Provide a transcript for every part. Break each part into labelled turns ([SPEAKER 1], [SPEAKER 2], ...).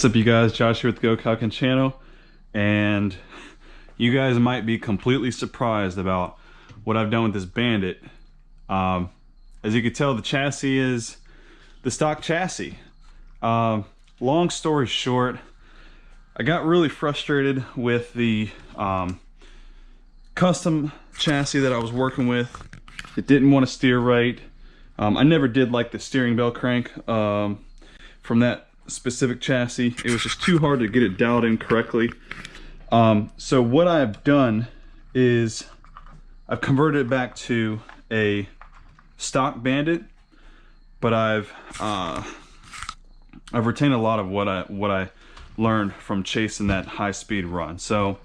[SPEAKER 1] What's up, you guys? Josh here with the GoKaioken channel, and you guys might be completely surprised about what I've done with this Bandit. As you can tell, the chassis is the stock chassis. Long story short, I got really frustrated with the custom chassis that I was working with. It didn't want to steer right. I never did like the steering bell crank from that specific chassis. It was just too hard to get it dialed in correctly. So what I've done is I've converted it back to a stock Bandit, but I've retained a lot of what I learned from chasing that high-speed run. So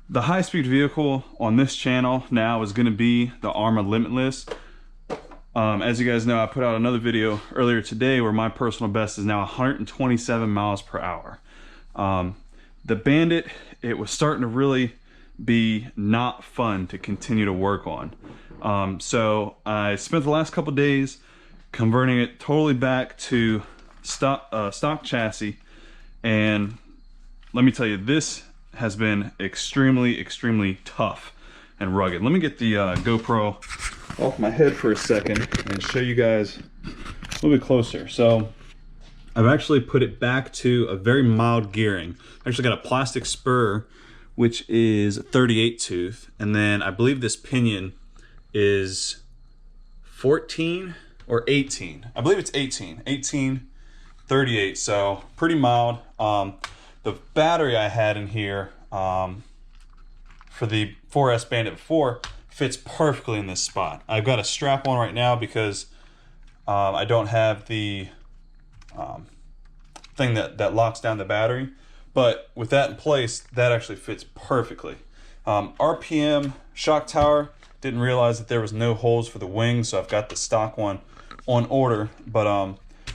[SPEAKER 1] the high-speed vehicle on this channel now is going to be the Arrma Limitless. As you guys know, I put out another video earlier today where my personal best is now 127 miles per hour. The Bandit, it was starting to really be not fun to continue to work on. So I spent the last couple days converting it totally back to stock chassis, and let me tell you, this has been extremely tough and rugged. Let me get the GoPro off my head for a second and show you guys a little bit closer. So I've actually put it back to a very mild gearing. I actually got a plastic spur, which is 38 tooth, and then I believe this pinion is 14 or 18. I believe it's 18 38, so pretty mild. The battery I had in here for the 4S Bandit before fits perfectly in this spot. I've got a strap on right now because I don't have the thing that locks down the battery, but with that in place, that actually fits perfectly. RPM shock tower, didn't realize that there was no holes for the wings, so I've got the stock one on order, but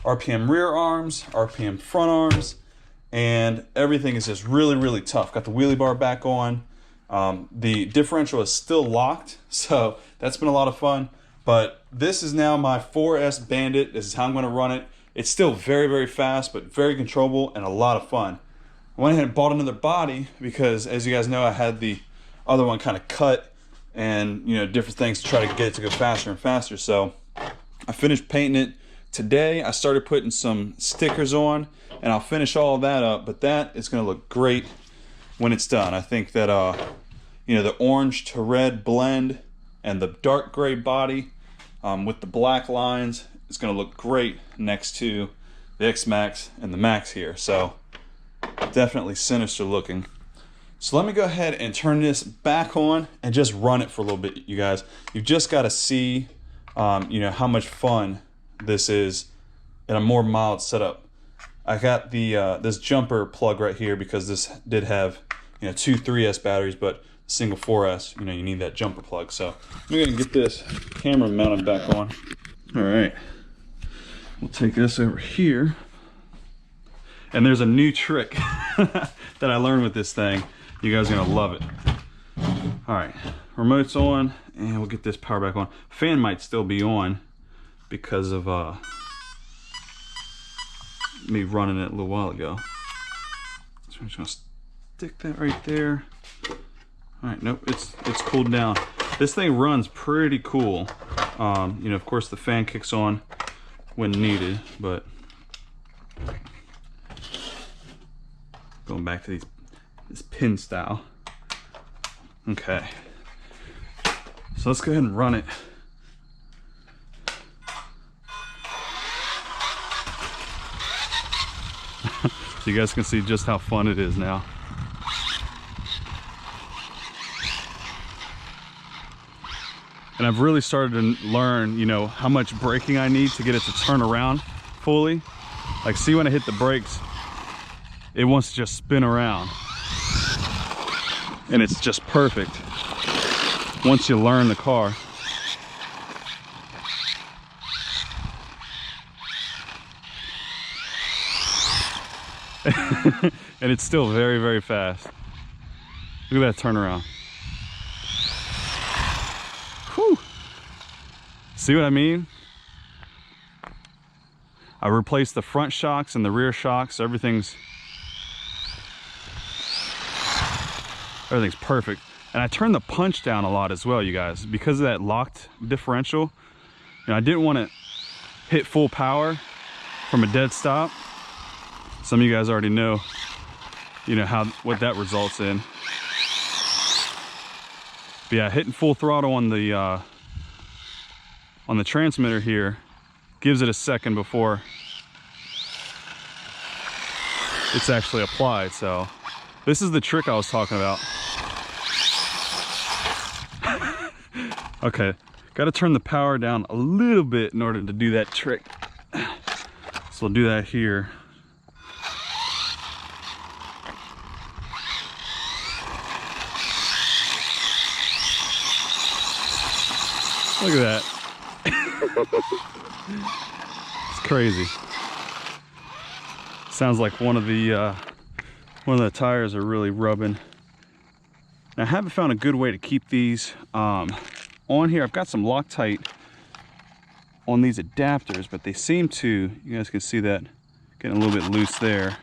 [SPEAKER 1] RPM rear arms, RPM front arms, and everything is just really tough. Got the wheelie bar back on. The differential is still locked, so that's been a lot of fun. But this is now my 4S Bandit. This is how I'm going to run it. It's still very fast, but very controllable and a lot of fun. I went ahead and bought another body because, as you guys know, I had the other one kind of cut and, you know, different things to try to get it to go faster and faster. So I finished painting it today. I started putting some stickers on, and I'll finish all of that up, but that is going to look great when it's done. I think that you know, the orange to red blend and the dark gray body with the black lines is going to look great next to the x-maxx and the maxx here. So definitely sinister looking. So let me go ahead and turn this back on and just run it for a little bit, you guys. You've just got to see you know, how much fun this is in a more mild setup. I got the this jumper plug right here because this did have, you know, two 3S batteries, but single 4S, you know, you need that jumper plug. So I'm gonna get this camera mounted back on. All right, we'll take this over here, and there's a new trick that I learned with this thing. You guys are gonna love it. All right, remote's on, and we'll get this power back on. Fan might still be on because of me running it a little while ago. So I'm just gonna stick that right there. All right, nope, it's cooled down. This thing runs pretty cool. You know, of course the fan kicks on when needed, but going back to this pin style. Okay, so let's go ahead and run it. So you guys can see just how fun it is now. And I've really started to learn, you know, how much braking I need to get it to turn around fully. Like, see, when I hit the brakes, it wants to just spin around. And it's just perfect once you learn the car. And it's still very fast. Look at that turnaround. Whew. See what I mean? I replaced the front shocks and the rear shocks. So everything's perfect. And I turned the punch down a lot as well, you guys, because of that locked differential. You know, I didn't want to hit full power from a dead stop. Some of you guys already know, you know, what that results in. But yeah, hitting full throttle on the transmitter here gives it a second before it's actually applied. So this is the trick I was talking about. Okay, got to turn the power down a little bit in order to do that trick. So we'll do that here. Look at that. It's crazy. Sounds like one of the tires are really rubbing. Now, I haven't found a good way to keep these on here. I've got some Loctite on these adapters, but they seem to, you guys can see that getting a little bit loose there.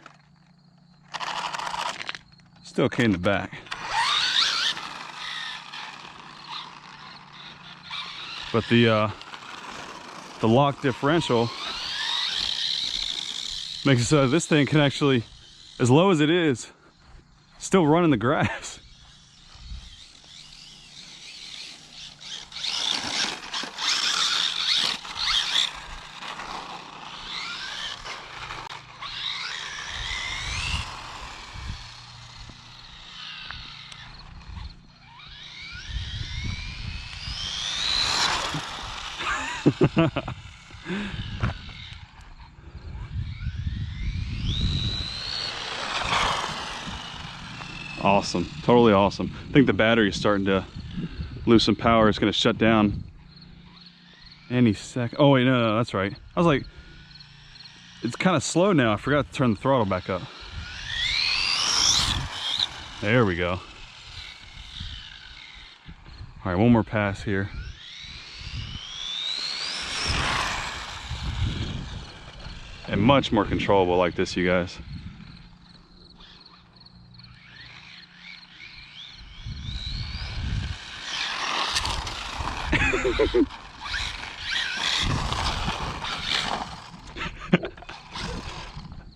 [SPEAKER 1] Still okay in the back. But the lock differential makes it so this thing can actually, as low as it is, still run in the grass. Awesome, totally awesome. I think the battery is starting to lose some power. It's going to shut down any second. Oh wait, no, that's right. I was like, it's kind of slow now. I forgot to turn the throttle back up. There we go. All right, one more pass here. And much more controllable like this, you guys.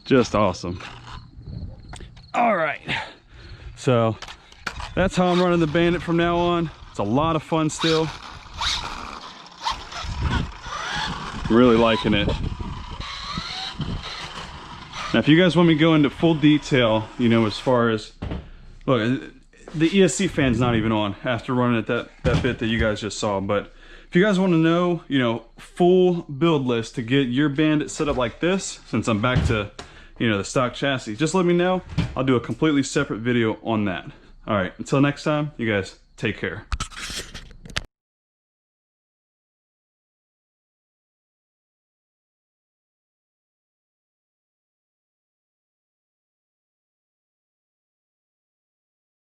[SPEAKER 1] Just awesome. All right, so that's how I'm running the Bandit from now on. It's a lot of fun still. I'm really liking it. Now, if you guys want me to go into full detail, you know, as far as, look, the ESC fan's not even on after running it that bit that you guys just saw. But if you guys want to know, you know, full build list to get your Bandit set up like this, since I'm back to, you know, the stock chassis, just let me know. I'll do a completely separate video on that. All right, until next time, you guys take care.